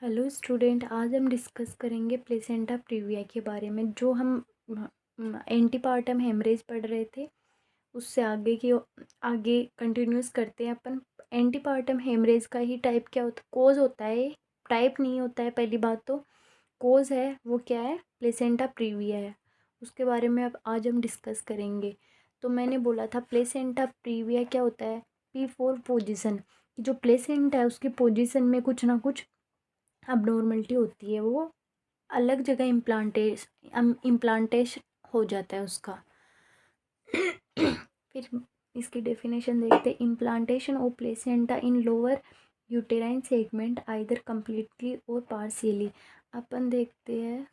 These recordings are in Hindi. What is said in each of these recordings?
हेलो स्टूडेंट, आज हम डिस्कस करेंगे प्लेसेंटा प्रीविया के बारे में। जो हम एंटीपार्टम हेमरेज पढ़ रहे थे उससे आगे कंटिन्यूस करते हैं अपन। एंटीपार्टम हेमरेज का ही टाइप क्या होता है? कोज होता है, टाइप नहीं होता है। पहली बात तो कोज है वो क्या है? प्लेसेंटा प्रीविया है। उसके बारे में अब आज हम डिस्कस करेंगे। तो मैंने बोला था प्लेसेंटा प्रीविया क्या होता है। P4 पोजीशन, जो प्लेसेंटा है उसकी पोजीशन में कुछ ना कुछ अबनॉर्मलिटी होती है, वो अलग जगह इम्प्लांटेशन हो जाता है उसका। फिर इसकी डेफिनेशन देखते हैं। Implantation of placenta in lower uterine segment either completely और पार्शियली। अपन देखते हैं,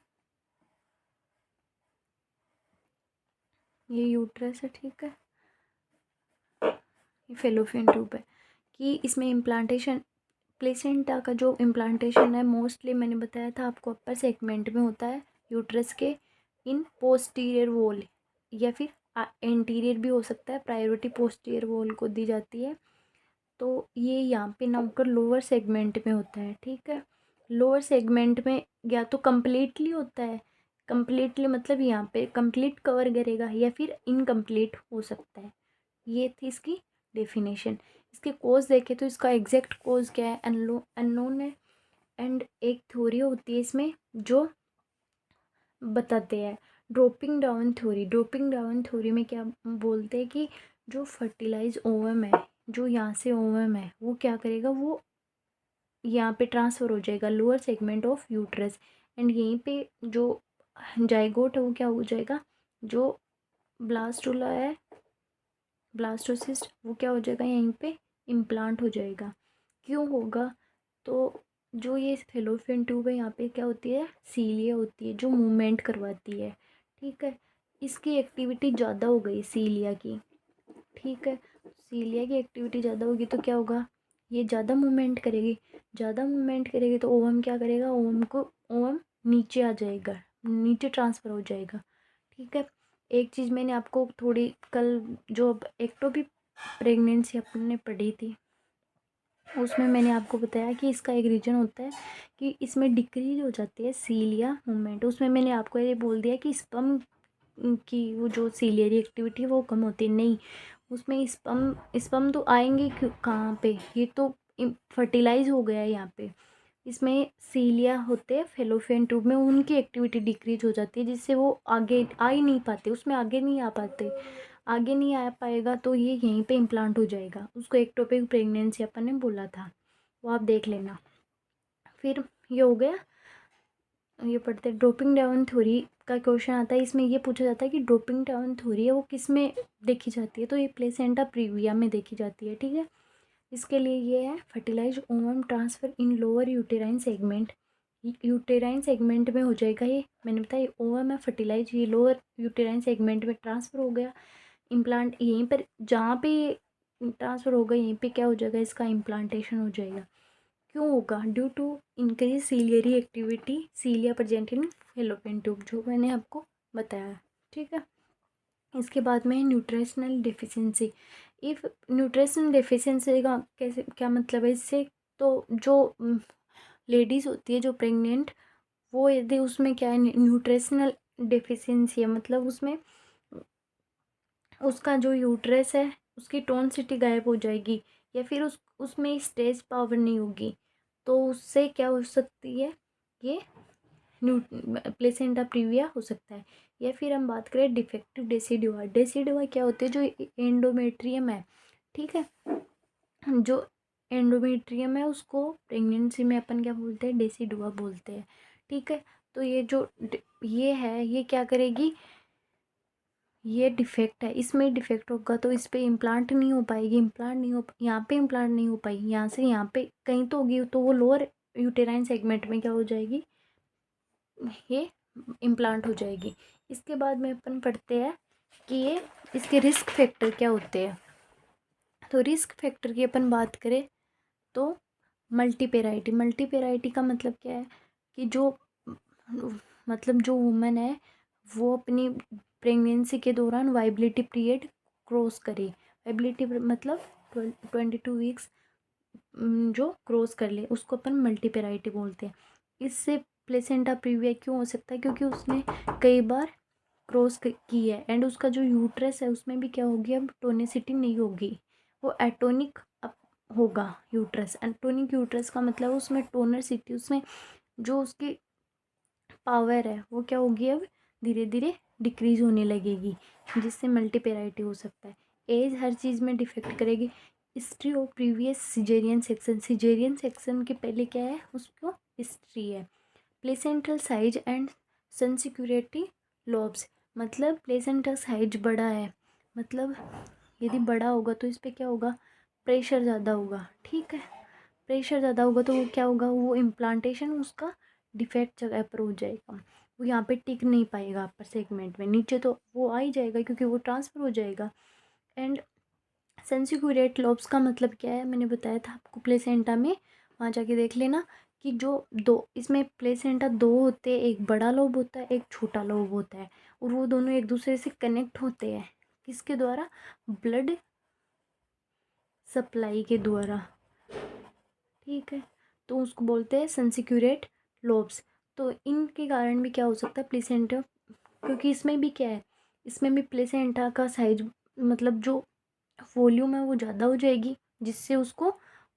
ये यूट्रस है, ठीक है, ये फेलोपियन ट्यूब है, कि इसमें इम्प्लांटेशन प्लेसेंटा का जो इम्प्लांटेशन है मोस्टली मैंने बताया था आपको अपर सेगमेंट में होता है यूट्रस के, इन पोस्टीरियर वॉल, या फिर एंटीरियर भी हो सकता है। प्रायोरिटी पोस्टीरियर वॉल को दी जाती है। तो ये यहाँ पे नमकर लोअर सेगमेंट में होता है, ठीक है। लोअर सेगमेंट में या तो कम्प्लीटली होता है, कम्प्लीटली मतलब यहाँ पे कंप्लीट कवर करेगा, या फिर इनकम्प्लीट हो सकता है। ये थी इसकी डेफिनेशन। इसके कोज देखे तो इसका एग्जैक्ट कोज क्या है अननोन है। एंड एक थ्योरी होती है इसमें जो बताते हैं dropping down theory. Dropping down theory में क्या बोलते हैं कि जो फर्टिलाइज ओवम है, जो यहाँ से ओवम है, वो क्या करेगा, वो यहाँ पे ट्रांसफ़र हो जाएगा lower segment of uterus. And यहीं पे जो जाइगोट है वो क्या हो जाएगा, जो ब्लास्टुला है, ब्लास्टोसिस्ट, वो क्या हो जाएगा, यहीं पे इम्प्लांट हो जाएगा। क्यों होगा? तो जो ये फेलोपियन ट्यूब है यहाँ पे क्या होती है, सीलिया होती है जो मूवमेंट करवाती है, ठीक है। इसकी एक्टिविटी ज़्यादा हो गई सीलिया की, ठीक है। सीलिया की एक्टिविटी ज़्यादा होगी तो क्या होगा, ये ज़्यादा मूवमेंट करेगी। ज़्यादा मूवमेंट करेगी तो ओवम क्या करेगा, ओवम नीचे आ जाएगा, नीचे ट्रांसफ़र हो जाएगा, ठीक है। एक चीज़ मैंने आपको थोड़ी कल जो एक्टोपिक प्रेगनेंसी अपने पढ़ी थी उसमें मैंने आपको बताया कि इसका एक रीज़न होता है कि इसमें डिक्रीज हो जाती है सीलिया मूवमेंट। उसमें मैंने आपको ये बोल दिया कि स्पर्म की वो जो सीलियरी एक्टिविटी है वो कम होती है, नहीं, उसमें स्पर्म तो आएंगे कहाँ पे, ये तो फर्टिलाइज हो गया है यहाँ पे। इसमें सीलिया होते हैं फेलोपियन ट्यूब में, उनकी एक्टिविटी डिक्रीज हो जाती है जिससे वो आगे आ ही नहीं पाते, उसमें आगे नहीं आ पाते। आगे नहीं आ पाएगा तो ये यहीं पे इम्प्लांट हो जाएगा। उसको एक्टोपिक प्रेगनेंसी अपन ने बोला था, वो आप देख लेना। फिर ये हो गया, ये पढ़ते हैं ड्रॉपिंग डाउन थ्योरी का क्वेश्चन आता है। इसमें ये पूछा जाता है कि ड्रॉपिंग डाउन थ्योरी है वो किस में देखी जाती है, तो ये प्लेसेंटा प्रीविया में देखी जाती है, ठीक है। इसके लिए ये है fertilise ovum transfer in lower uterine segment. Uterine segment में हो जाएगा, ये मैंने बताया ओवम है फर्टिलाइज, ये लोअर यूटेराइन सेगमेंट में ट्रांसफ़र हो गया। इम्प्लांट यहीं पर जहाँ पे ट्रांसफ़र होगा यहीं पे क्या हो जाएगा, इसका इम्प्लांटेशन हो जाएगा। क्यों होगा? Due to increase ciliary activity, cilia present in Fallopian tube, जो मैंने आपको बताया, ठीक है। इसके बाद में nutritional deficiency. If nutritional deficiency का कैसे क्या मतलब है इससे, तो जो लेडीज़ होती है जो प्रेग्नेंट, वो यदि उसमें क्या है न्यूट्रिशनल डेफिशिएंसी है, मतलब उसमें उसका जो यूट्रस है उसकी टोनसिटी गायब हो जाएगी, या फिर उसमें स्टेज पावर नहीं होगी, तो उससे क्या हो सकती है, ये न्यू प्लेसेंटा प्रीविया हो सकता है। या फिर हम बात करें डिफेक्टिव डेसिडुआ। डेसिडुआ क्या होते हैं, जो एंडोमेट्रियम है, ठीक है, जो एंडोमेट्रियम है उसको प्रेगनेंसी में अपन क्या बोलते हैं, डेसिडुआ बोलते हैं, ठीक है। तो ये जो ये है ये क्या करेगी, ये डिफेक्ट है, इसमें डिफेक्ट होगा तो इस पर इम्प्लांट नहीं हो पाएगी, इम्प्लांट नहीं हो, यहाँ पे इम्प्लांट नहीं हो पाई, यहाँ से यहाँ पे कहीं तो होगी, तो वो लोअर यूटेराइन सेगमेंट में क्या हो जाएगी, ये इम्प्लांट हो जाएगी। इसके बाद में अपन पढ़ते हैं कि ये इसके रिस्क फैक्टर क्या होते हैं। तो रिस्क फैक्टर की अपन बात करें तो मल्टीपेराइटी का मतलब क्या है कि जो मतलब जो वुमन है वो अपनी प्रेगनेंसी के दौरान वाइबिलिटी पीरियड क्रॉस करे। वाइबिलिटी मतलब 22 वीक्स जो क्रॉस कर ले उसको अपन मल्टीपेराइटी बोलते हैं। इससे प्लेसेंटा प्रीविया क्यों हो सकता है, क्योंकि उसने कई बार क्रॉस की है एंड उसका जो यूट्रस है उसमें भी क्या होगी, अब टोनिसिटी नहीं होगी, वो एटोनिक होगा यूट्रस। एटोनिक यूट्रस का मतलब उसमें टोनरसिटी, उसमें जो उसकी पावर है वो क्या होगी, अब धीरे धीरे डिक्रीज होने लगेगी, जिससे मल्टीपेराइटी हो सकता है। एज हर चीज़ में डिफेक्ट करेगी। History of previous caesarean section, caesarean section के पहले क्या है, उसको हिस्ट्री है। प्लेसेंटल साइज एंड सेंसिक्यूरिटी लॉब्स, मतलब प्लेसेंटल साइज बड़ा है, मतलब यदि बड़ा होगा तो इस पर क्या होगा, प्रेशर ज़्यादा होगा, ठीक है। प्रेशर ज़्यादा होगा तो वो क्या होगा, वो इम्प्लांटेशन उसका डिफेक्ट जगह पर हो जाएगा, वो यहाँ पे टिक नहीं पाएगा अपर सेगमेंट में, नीचे तो वो आ ही जाएगा क्योंकि वो ट्रांसफ़र हो जाएगा। एंड सेंसिक्यूरेट लॉब्स का मतलब क्या है, मैंने बताया था आपको प्लेसेंटा में, वहाँ जाके देख लेना कि जो दो इसमें प्लेसेंटा दो होते हैं, एक बड़ा लोब होता है, एक छोटा लोब होता है, और वो दोनों एक दूसरे से कनेक्ट होते हैं किसके द्वारा, ब्लड सप्लाई के द्वारा, ठीक है। तो उसको बोलते हैं सेंसिक्यूरेट लोब्स। तो इनके कारण भी क्या हो सकता है, प्लेसेंटा, क्योंकि इसमें भी क्या है, इसमें भी प्लेसेंटा का साइज मतलब जो वॉल्यूम है वो ज़्यादा हो जाएगी, जिससे उसको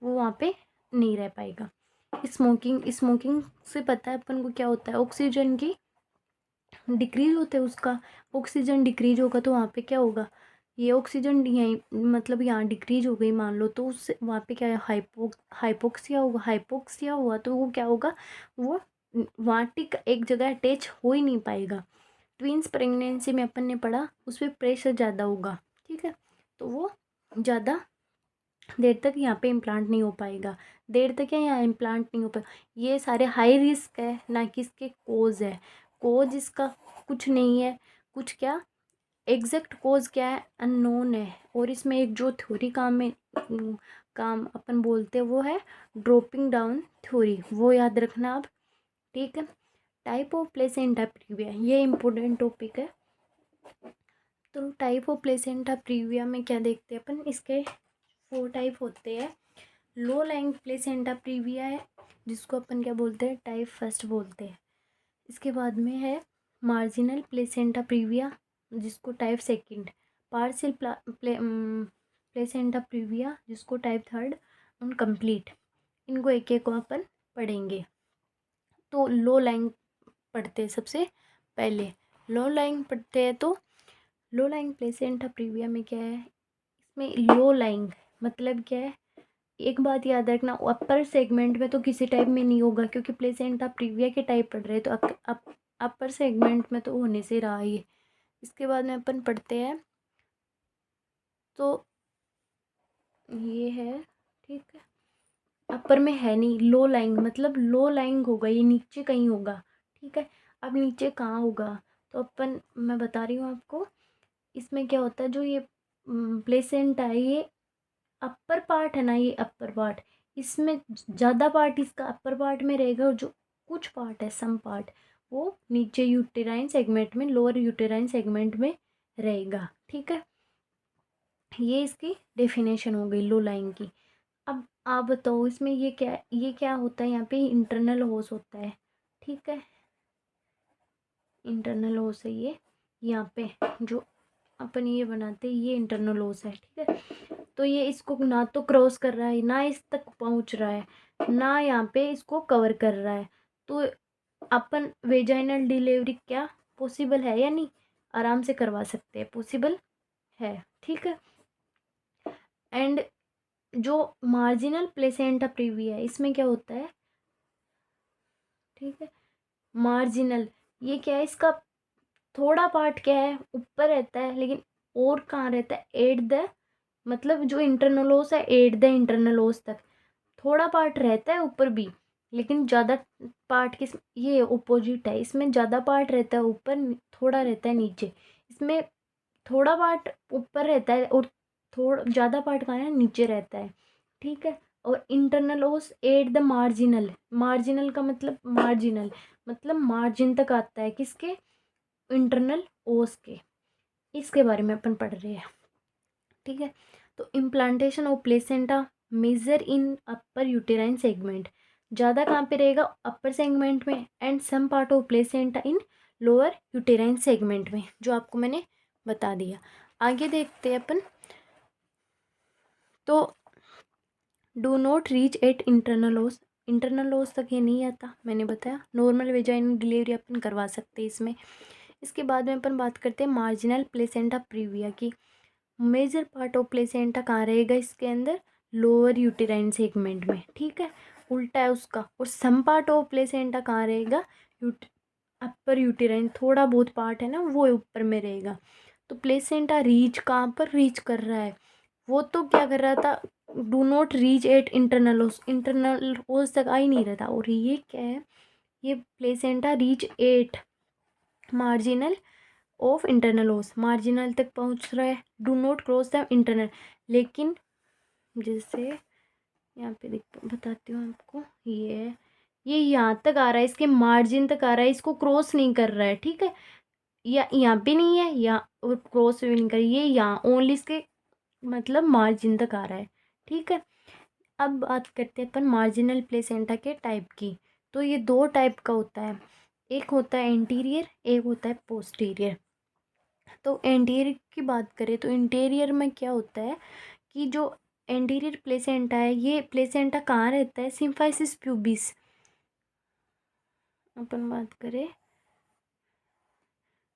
वो वहाँ पे नहीं रह पाएगा। स्मोकिंग से पता है अपन को क्या होता है, ऑक्सीजन की डिक्रीज होता है, उसका ऑक्सीजन डिक्रीज होगा तो वहाँ पे क्या होगा, ये ऑक्सीजन यहीं मतलब यहाँ डिक्रीज हो गई मान लो, तो उससे वहाँ पे क्या है, हाइपोक्सिया होगा, हाइपोक्सिया हुआ तो वो क्या होगा, वो वहाँ टिक एक जगह अटैच हो ही नहीं पाएगा। ट्विंस प्रेगनेंसी में अपन ने पढ़ा उस पर प्रेशर ज़्यादा होगा, ठीक है, तो वो ज़्यादा देर तक यहाँ पे इम्प्लांट नहीं हो पाएगा, देर तक या यहाँ इम्प्लांट नहीं हो पाएगा। ये सारे हाई रिस्क है, ना कि इसके कोज है, कोज इसका कुछ नहीं है, कुछ क्या एग्जैक्ट कोज क्या है अननोन है। और इसमें एक जो थ्योरी काम अपन बोलते हैं वो है ड्रॉपिंग डाउन थ्योरी, वो याद रखना आप, ठीक है। टाइप ऑफ प्लेसेंटा प्रीविया, ये इंपॉर्टेंट टॉपिक है। तो टाइप ऑफ प्लेसेंटा प्रीविया में क्या देखते हैं अपन, इसके 4 टाइप होते हैं। लो लाइंग प्लेसेंटा प्रीविया है, जिसको अपन क्या बोलते हैं, टाइप फर्स्ट बोलते हैं। इसके बाद में है मार्जिनल प्लेसेंटा प्रीविया, जिसको type second. Partial placenta previa, जिसको टाइप थर्ड। और कंप्लीट, इनको एक एक को अपन पढ़ेंगे। तो लो लाइंग पढ़ते हैं सबसे पहले, लो लाइंग पढ़ते हैं। तो लो लाइंग प्लेसेंटा प्रीविया में क्या है, इसमें लो लाइंग मतलब क्या है, एक बात याद रखना, अपर सेगमेंट में तो किसी टाइप में नहीं होगा, क्योंकि प्लेसेंटा प्रीविया के टाइप पढ़ रहे हैं, तो अपर सेगमेंट में तो होने से रहा ही। इसके बाद में अपन पढ़ते हैं, तो ये है, ठीक है, अपर में है नहीं, लो लाइंग मतलब लो लाइंग होगा, ये नीचे कहीं होगा, ठीक है। अब नीचे कहाँ होगा, तो अपन मैं बता रही हूँ आपको, इसमें क्या होता है, जो ये प्लेसेंटा है, ये अपर पार्ट है ना, ये अपर पार्ट, इसमें ज़्यादा पार्ट इसका अपर पार्ट में रहेगा, और जो कुछ पार्ट है सम पार्ट वो नीचे यूटेराइन सेगमेंट में, लोअर यूटेराइन सेगमेंट में रहेगा, ठीक है। ये इसकी डेफिनेशन हो गई लो लाइन की। अब आप बताओ इसमें ये क्या होता है, यहाँ पे इंटरनल होस होता है, ठीक है, इंटरनल होस है ये, यहाँ पे जो अपन ये बनाते हैं ये इंटरनल होस है, ठीक है। तो ये इसको ना तो क्रॉस कर रहा है, ना इस तक पहुंच रहा है, ना यहाँ पे इसको कवर कर रहा है, तो अपन वेजाइनल डिलीवरी क्या पॉसिबल है या नहीं, आराम से करवा सकते हैं, पॉसिबल है, ठीक है। एंड जो मार्जिनल प्लेसेंटा प्रीविया है, इसमें क्या होता है, ठीक है, मार्जिनल ये क्या है, इसका थोड़ा पार्ट क्या है ऊपर रहता है, लेकिन और कहाँ रहता है, एट द मतलब जो इंटरनल ओस है एट द इंटरनल ओस तक थोड़ा पार्ट रहता है ऊपर भी, लेकिन ज़्यादा पार्ट किस, ये ओपोजिट है, इसमें ज़्यादा पार्ट रहता है ऊपर, थोड़ा रहता है नीचे। इसमें थोड़ा पार्ट ऊपर रहता है और थोड़ा ज़्यादा पार्ट कहाँ है, नीचे रहता है, ठीक है। और इंटरनल ओस एट द मार्जिनल, मार्जिनल का मतलब मार्जिनल मतलब मार्जिन तक आता है, किसके, इंटरनल ओस के, इसके बारे में अपन पढ़ रहे हैं, ठीक है। तो implantation of placenta major in upper uterine segment, ज़्यादा कहाँ पे रहेगा, अपर सेगमेंट में, and some part of placenta in lower uterine segment में, जो आपको मैंने बता दिया। आगे देखते हैं अपन। तो do not reach at internal ओस तक ये नहीं आता, मैंने बताया। नॉर्मल वेजाइनल डिलीवरी अपन करवा सकते हैं इसमें। इसके बाद में अपन बात करते हैं मार्जिनल प्लेसेंटा प्रीविया की। मेजर पार्ट ऑफ प्लेसेंटा कहाँ रहेगा इसके अंदर, लोअर यूटेराइन सेगमेंट में, ठीक है, उल्टा है उसका। और सम पार्ट ऑफ प्लेसेंटा कहाँ रहेगा, अपर यूटेराइन, थोड़ा बहुत पार्ट है ना वो ऊपर में रहेगा। तो प्लेसेंटा रीच कहाँ पर रीच कर रहा है, वो तो क्या कर रहा था, do not reach at internal ओस तक आ ही नहीं रहा था। और ये क्या है, ये placenta reach at marginal of internal ओस, मार्जिनल तक पहुंच रहा है, do not cross the internal. लेकिन जैसे यहाँ पे बताती हूँ आपको, ये यहाँ तक आ रहा है, इसके मार्जिन तक आ रहा है, इसको क्रॉस नहीं कर रहा है, ठीक है, या यहाँ पे नहीं है, या और क्रॉस भी नहीं कर, ये यहाँ ओनली इसके मतलब मार्जिन तक आ रहा है, ठीक है। अब बात करते हैं अपन मार्जिनल प्लेसेंटा के टाइप की। तो ये दो टाइप का होता है, एक होता है एंटीरियर, एक होता है पोस्टीरियर। तो एंटीरियर की बात करें तो इंटीरियर में क्या होता है कि जो एंटीरियर प्लेसेंटा है, ये प्लेसेंटा कहाँ रहता है, सिम्फाइसिस प्यूबिस। अपन बात करें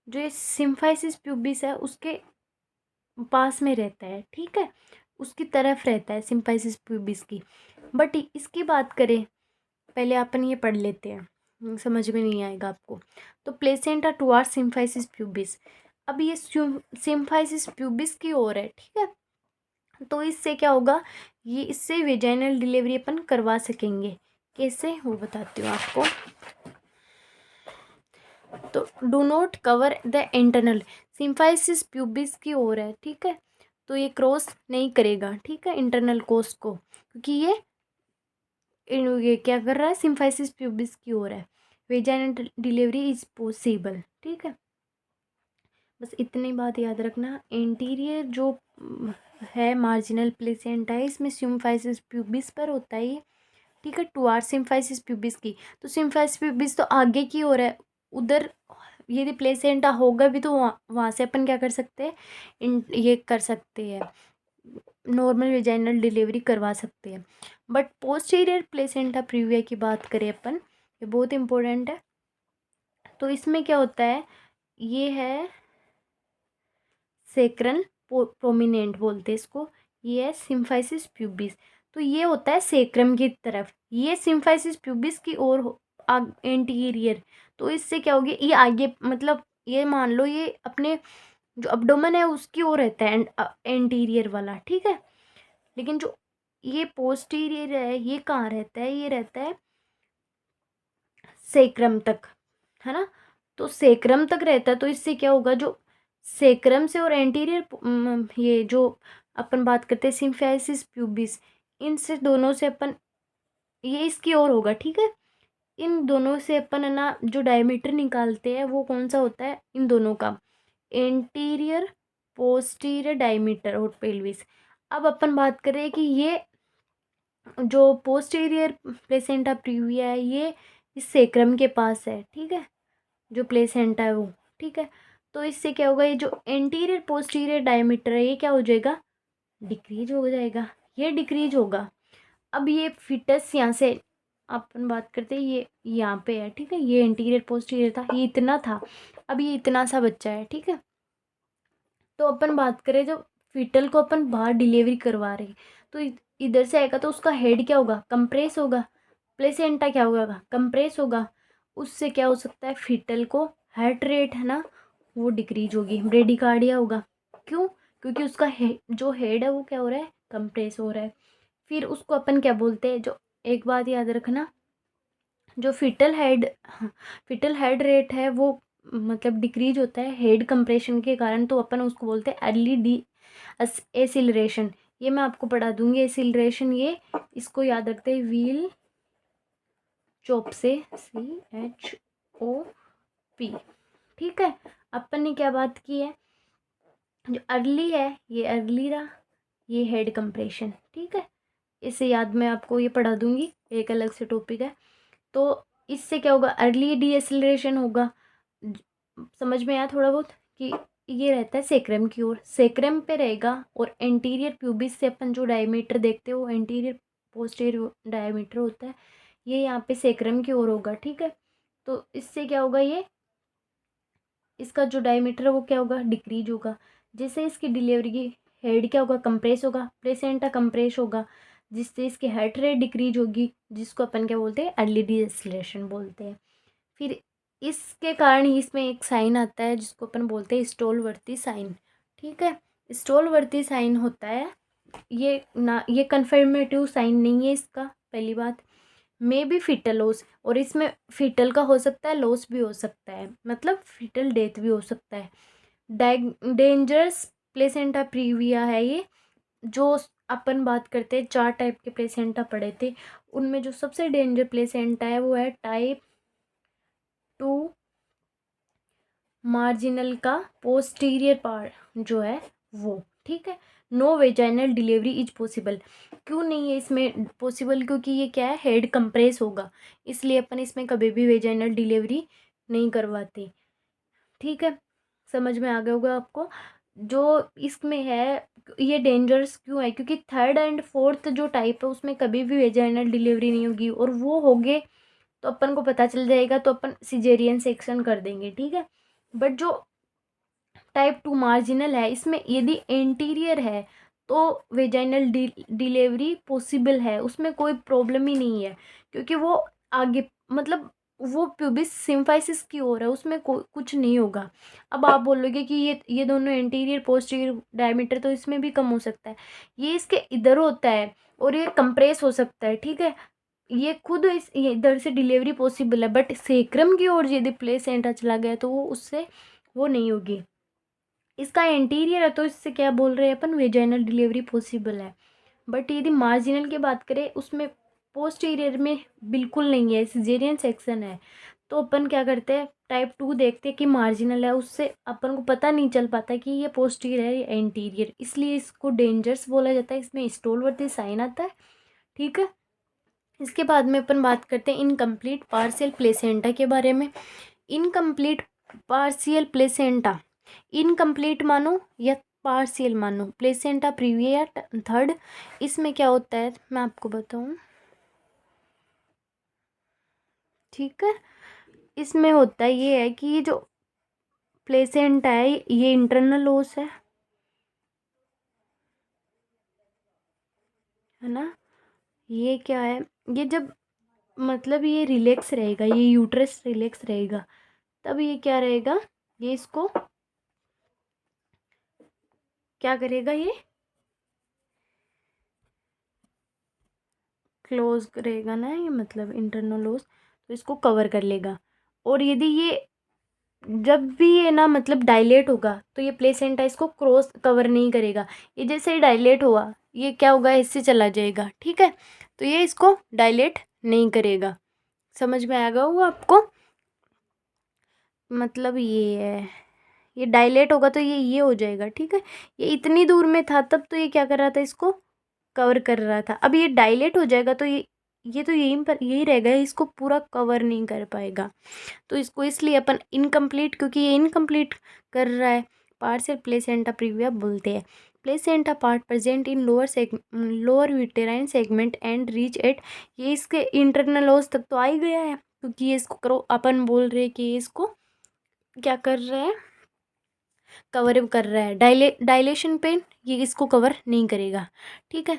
जो ये सिम्फाइसिस प्यूबिस है उसके पास में रहता है, ठीक है, उसकी तरफ रहता है सिम्फाइसिस प्यूबिस की। बट इसकी बात करें, पहले अपन ये पढ़ लेते हैं, समझ में नहीं आएगा आपको। तो प्लेसेंटा टुवार्ड सिम्फाइसिस प्यूबिस, अब ये सिम्फाइसिस प्यूबिस की ओर है, ठीक है। तो इससे क्या होगा, ये इससे वेजाइनल डिलीवरी अपन करवा सकेंगे। कैसे, वो बताती हूँ आपको। तो do not cover the internal, symphysis pubis की ओर है, ठीक है, तो ये क्रॉस नहीं करेगा, ठीक है, इंटरनल कोर्स को, क्योंकि ये क्या कर रहा है, सिम्फाइसिस प्यूबिस की ओर है। वेजाइनल डिलीवरी इज पॉसिबल, ठीक है। बस इतनी बात याद रखना, एंटीरियर जो है मार्जिनल प्लेसेंटा है, इसमें सिम्फाइसिस प्यूबिस पर होता है ये, ठीक है, टुवार्ड सिम्फाइसिस प्यूबिस की। तो सिम्फाइसिस प्यूबिस तो आगे की ओर है, उधर यदि प्लेसेंटा होगा भी तो वहाँ से अपन क्या कर सकते हैं, ये कर सकते हैं, नॉर्मल वेजाइनल डिलीवरी करवा सकते हैं। बट पोस्टीरियर प्लेसेंटा प्रीविया की बात करें अपन, ये बहुत इंपॉर्टेंट है। तो इसमें क्या होता है, ये है सेक्रल प्रोमिनेंट बोलते हैं इसको, ये है सिम्फाइसिस प्यूबिस। तो ये होता है सेक्रम की तरफ, ये सिम्फाइसिस प्यूबिस की ओर एंटीरियर। तो इससे क्या होगी, ये आगे मतलब ये मान लो ये अपने जो अब्डोमेन है उसकी ओर रहता है एंटीरियर वाला, ठीक है। लेकिन जो ये पोस्टीरियर है ये कहाँ रहता है, ये रहता है सेक्रम तक, है ना। तो सेक्रम तक रहता है, तो इससे क्या होगा, जो सेक्रम से और एंटीरियर ये जो अपन बात करते हैं सिम्फाइसिस प्यूबिस, इनसे दोनों से अपन, ये इसकी ओर होगा, ठीक है। इन दोनों से अपन है ना जो डायमीटर निकालते हैं वो कौन सा होता है, इन दोनों का एंटीरियर पोस्टीरियर डायमीटर और पेल्विस। अब अपन बात करें कि ये जो पोस्टीरियर प्लेसेंटा प्रीविया है ये इस सेक्रम के पास है, ठीक है, जो प्लेसेंटा है वो, ठीक है। तो इससे क्या होगा, ये जो एंटीरियर पोस्टीरियर डायमीटर है ये क्या हो जाएगा, डिक्रीज हो जाएगा, ये डिक्रीज होगा। अब ये फिटस यहाँ से अपन बात करते हैं, ये यहाँ पे है, ठीक है, ये एंटीरियर पोस्टीरियर था, ये इतना था, अब ये इतना सा बच्चा है, ठीक है। तो अपन बात करें जब फिटल को अपन बाहर डिलीवरी करवा रहे हैं, तो इधर से आएगा तो उसका हेड क्या होगा, कंप्रेस होगा, प्लेसेंटा क्या होगा, कंप्रेस होगा। उससे क्या हो सकता है, फिटल को हार्ट रेट है ना वो डिक्रीज होगी, ब्रेडिकार्डिया होगा। क्यों, क्योंकि उसका जो हेड है वो क्या हो रहा है, कंप्रेस हो रहा है। फिर उसको अपन क्या बोलते हैं, जो एक बात याद रखना, जो फिटल हेड रेट है वो मतलब डिक्रीज होता है हेड कंप्रेशन के कारण, तो अपन उसको बोलते हैं अर्ली डी एसिलरेशन। ये मैं आपको पढ़ा दूंगी एसिलरेशन, ये इसको याद रखते हैं, व्हील चॉप से CHOP, ठीक है। अपन ने क्या बात की है, जो अर्ली है ये अर्ली रहा, ये हेड कंप्रेशन, ठीक है, इसे याद मैं आपको ये पढ़ा दूंगी, एक अलग से टॉपिक है। तो इससे क्या होगा, अर्ली डीएसिलरेशन होगा। समझ में आया थोड़ा बहुत कि ये रहता है सेक्रम की ओर, सेक्रम पे रहेगा। और एंटीरियर प्यूबिस से अपन जो डायमीटर देखते हो, एंटीरियर पोस्टीरियर डायमीटर होता है, ये यहाँ पे सेक्रम की ओर होगा, ठीक है। तो इससे क्या होगा, ये इसका जो डायमीटर है वो क्या होगा, डिक्रीज होगा। जिससे इसकी डिलीवरी की हेड क्या होगा, कंप्रेस होगा, प्लेसेंटा कंप्रेस होगा, जिससे इसकी हार्ट रेट डिक्रीज होगी, जिसको अपन क्या बोलते हैं, अर्ली डीएसिलेशन बोलते हैं। फिर इसके कारण ही इसमें एक साइन आता है जिसको अपन बोलते हैं स्टॉलवर्ती साइन, ठीक है। स्टॉलवर्ती साइन होता है ये ना, ये कन्फर्मेटिव साइन नहीं है इसका, पहली बात। मे बी फीटल लॉस, और इसमें फीटल का हो सकता है, लॉस भी हो सकता है, मतलब फीटल डेथ भी हो सकता है। डेंजरस प्लेसेंटा प्रीविया है ये, जो अपन बात करते हैं 4 टाइप के प्लेसेंटा पढ़े थे, उनमें जो सबसे डेंजर प्लेसेंटा है वो है टाइप 2 मार्जिनल का पोस्टीरियर पार्ट जो है वो, ठीक है। No vaginal delivery is possible, क्यों नहीं है इसमें पॉसिबल, क्योंकि ये क्या है, हेड कंप्रेस होगा, इसलिए अपन इसमें कभी भी वेजाइनल डिलीवरी नहीं करवाते, ठीक है। समझ में आ गया होगा आपको। जो इसमें है ये डेंजरस क्यों है, क्योंकि 3rd एंड 4th जो टाइप है उसमें कभी भी वेजाइनल डिलीवरी नहीं होगी, और वो हो गए तो अपन को पता चल जाएगा, तो अपन सिजेरियन सेक्शन कर देंगे, ठीक है। बट जो टाइप 2 मार्जिनल है, इसमें यदि एंटीरियर है तो वेजाइनल डिलीवरी पॉसिबल है, उसमें कोई प्रॉब्लम ही नहीं है, क्योंकि वो आगे मतलब वो प्यूबिस सिम्फाइसिस की ओर है, उसमें कुछ नहीं होगा। अब आप बोलोगे कि ये दोनों एंटीरियर पोस्टीरियर डायमीटर तो इसमें भी कम हो सकता है, ये इसके इधर होता है और ये कंप्रेस हो सकता है, ठीक है। ये खुद ये इधर से डिलीवरी पॉसिबल है, बट सेक्रम की ओर यदि प्लेसेंटा चला गया तो वो उससे वो नहीं होगी। इसका एंटीरियर है तो इससे क्या बोल रहे हैं अपन, वेजाइनल डिलीवरी पॉसिबल है। बट यदि मार्जिनल की बात करें उसमें पोस्टीरियर में बिल्कुल नहीं है, सिजेरियन सेक्शन है। तो अपन क्या करते हैं, टाइप 2 देखते हैं कि मार्जिनल है, उससे अपन को पता नहीं चल पाता कि ये पोस्टीरियर है या एंटीरियर, इसलिए इसको डेंजरस बोला जाता है, इसमें स्टॉलवर्ती साइन आता है, ठीक है। इसके बाद में अपन बात करते हैं इनकम्प्लीट पार्शियल प्लेसेंटा के बारे में। इनकम्प्लीट पार्शियल प्लेसेंटा, इनकम्प्लीट मानो या पार्शियल मानो, प्लेसेंटा प्रीविया या 3rd, इसमें क्या होता है मैं आपको बताऊं, ठीक है। इसमें होता ये है कि ये जो प्लेसेंटा है ये इंटरनल ओस है ना। ये क्या है, ये जब मतलब ये रिलैक्स रहेगा, ये यूट्रस रिलैक्स रहेगा, तब ये क्या रहेगा, ये इसको क्या करेगा, ये क्लोज रहेगा ना, ये मतलब इंटरनल ओस, तो इसको कवर कर लेगा। और यदि ये जब भी ये ना मतलब डायलेट होगा तो ये प्लेसेंटा इसको क्रॉस कवर नहीं करेगा, ये जैसे ही डायलेट हुआ ये क्या होगा, इससे चला जाएगा, ठीक है। तो ये इसको डायलेट नहीं करेगा। समझ में आएगा वो आपको, मतलब ये है, ये डायलेट होगा तो ये हो जाएगा, ठीक है। ये इतनी दूर में था तब तो ये क्या कर रहा था, इसको कवर कर रहा था। अब ये डायलेट हो जाएगा तो ये तो यहीं पर यही रहेगा, इसको पूरा कवर नहीं कर पाएगा। तो इसको इसलिए अपन इनकम्प्लीट, क्योंकि ये इनकम्प्लीट कर रहा है, पार्शियल प्लेसेंटा प्रीविया बोलते हैं। Placenta part present in lower uterine segment and reach at, ये इसके इंटरनल ओस तक तो आ ही गया है, क्योंकि ये इसको करो अपन बोल रहे हैं कि ये इसको क्या कर रहा है, कवर कर रहा है। डायलेशन पेन ये इसको कवर नहीं करेगा, ठीक है।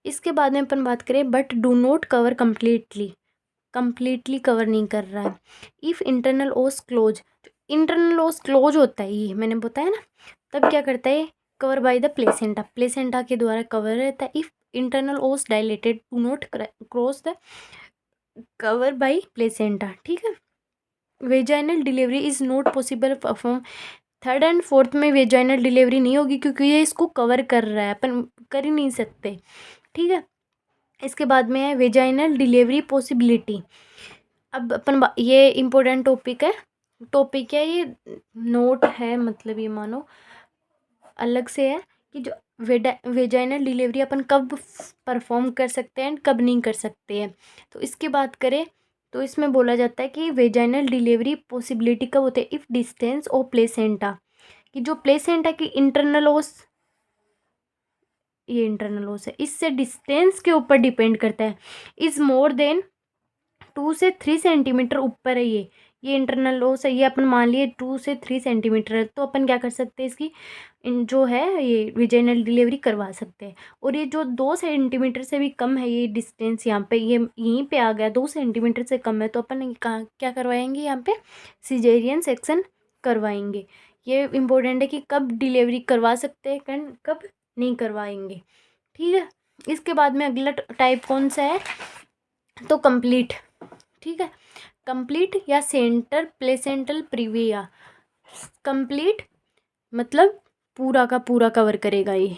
इसके बाद में अपन बात करें, but do not cover completely cover नहीं कर रहा है। इफ़ इंटरनल ओस क्लोज, इंटरनल ओस क्लोज होता है, ये मैंने बताया ना, तब क्या करता है, cover by the placenta, placenta के द्वारा कवर रहता है। इफ़ इंटरनल ओस dilated do not cross the cover by placenta, ठीक है। Vaginal delivery is not possible perform, 3rd and 4th में वेजाइनल डिलीवरी नहीं होगी, क्योंकि ये इसको कवर कर रहा है, अपन कर ही नहीं सकते, ठीक है। इसके बाद में है वेजाइनल डिलीवरी पॉसिबिलिटी। अब अपन ये इम्पोर्टेंट टॉपिक है ये, नोट है, मतलब ये मानो अलग से है कि जो वेजाइनल डिलीवरी अपन कब परफॉर्म कर सकते हैं एंड कब नहीं कर सकते हैं। तो इसकी बात करें तो इसमें बोला जाता है कि वेजाइनल डिलीवरी पॉसिबिलिटी कब होते हैं, इफ़ डिस्टेंस और प्लेसेंटा, कि जो प्लेसेंटा की इंटरनल ओस, ये इंटरनल ओस है, इससे डिस्टेंस के ऊपर डिपेंड करता है, इज़ मोर देन 2 से 3 सेंटीमीटर ऊपर है ये इंटरनल ओस है, ये अपन मान लिए 2 से 3 सेंटीमीटर है, तो अपन क्या कर सकते हैं, इसकी जो है ये विजाइनल डिलीवरी करवा सकते हैं। और ये जो 2 सेंटीमीटर से भी कम है ये डिस्टेंस, यहाँ पे ये यहीं पे आ गया, 2 सेंटीमीटर से कम है, तो अपन कहाँ क्या करवाएंगे, यहाँ पे सिजेरियन सेक्शन करवाएंगे। ये इम्पोर्टेंट है कि कब डिलीवरी करवा सकते हैं कब नहीं करवाएंगे। ठीक है, इसके बाद में अगला टाइप कौन सा है, तो कंप्लीट। ठीक है, कंप्लीट या सेंटर प्लेसेंटल प्रीविया। कंप्लीट मतलब पूरा का पूरा कवर करेगा ये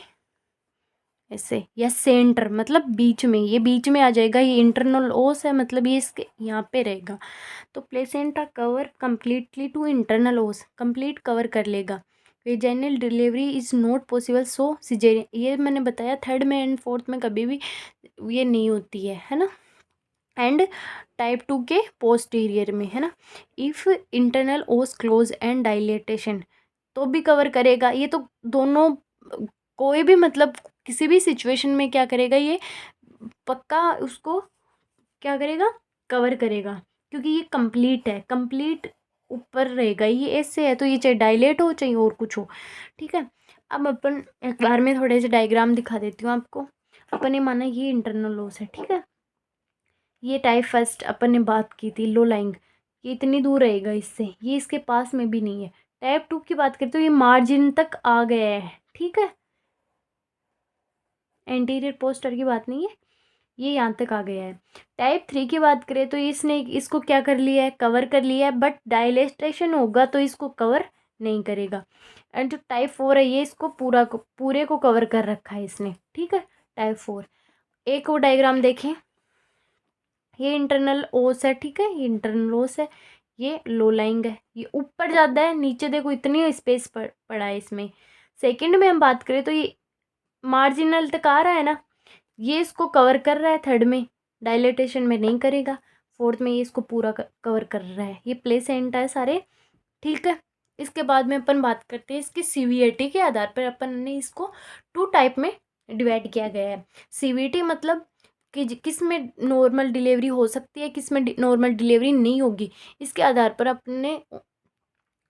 ऐसे, या सेंटर मतलब बीच में, ये बीच में आ जाएगा, ये इंटरनल ओस है मतलब ये इसके यहाँ पे रहेगा। तो placenta cover completely to internal os, complete cover कर लेगा। Vaginal delivery is not possible so caesarean, ये मैंने बताया थर्ड में एंड फोर्थ में कभी भी ये नहीं होती है ना। एंड टाइप 2 के पोस्टीरियर में है ना, इफ़ इंटरनल ओस क्लोज एंड डायलेटेशन, तो भी कवर करेगा ये। तो दोनों कोई भी मतलब किसी भी सिचुएशन में क्या करेगा ये, पक्का उसको क्या करेगा, कवर करेगा, क्योंकि ये कंप्लीट है, कंप्लीट ऊपर रहेगा, ये ऐसे है तो ये चाहे डायलेट हो चाहे और कुछ हो। ठीक है, अब अपन एक बार में थोड़े से डायग्राम दिखा देती हूँ आपको। अपन ने माना ये इंटरनल ओस है, ठीक है, ये टाइप फर्स्ट अपन ने बात की थी लो लाइंग, ये इतनी दूर रहेगा इससे, ये इसके पास में भी नहीं है। टाइप 2 की बात करें तो ये मार्जिन तक आ गया है, ठीक है, एंटीरियर पोस्टर की बात नहीं है, ये यहाँ तक आ गया है। टाइप 3 की बात करें तो इसने इसको क्या कर लिया है, कवर कर लिया है, बट डायलेस्टेशन होगा तो इसको कवर नहीं करेगा। एंड जो टाइप 4 है ये इसको पूरे को कवर कर रखा है इसने, ठीक है, टाइप 4। एक वो डायग्राम देखें, ये इंटरनल ओस है, ठीक है, ये इंटरनल ओस है, ये लो लाइंग है, ये ऊपर जाता है, नीचे देखो इतनी स्पेस पड़ा है इसमें। सेकंड में हम बात करें तो ये मार्जिनल तक आ रहा है ना, ये इसको कवर कर रहा है, थर्ड में डायलेटेशन में नहीं करेगा, फोर्थ में ये इसको पूरा कवर कर रहा है, ये प्लेसेंटा है सारे, ठीक है। इसके बाद में अपन बात करते हैं इसकी सीवीएटी के आधार पर, अपन ने इसको 2 टाइप में डिवाइड किया गया है। सीवीटी मतलब कि किस में नॉर्मल डिलीवरी हो सकती है, किस में नॉर्मल डिलीवरी नहीं होगी, इसके आधार पर अपने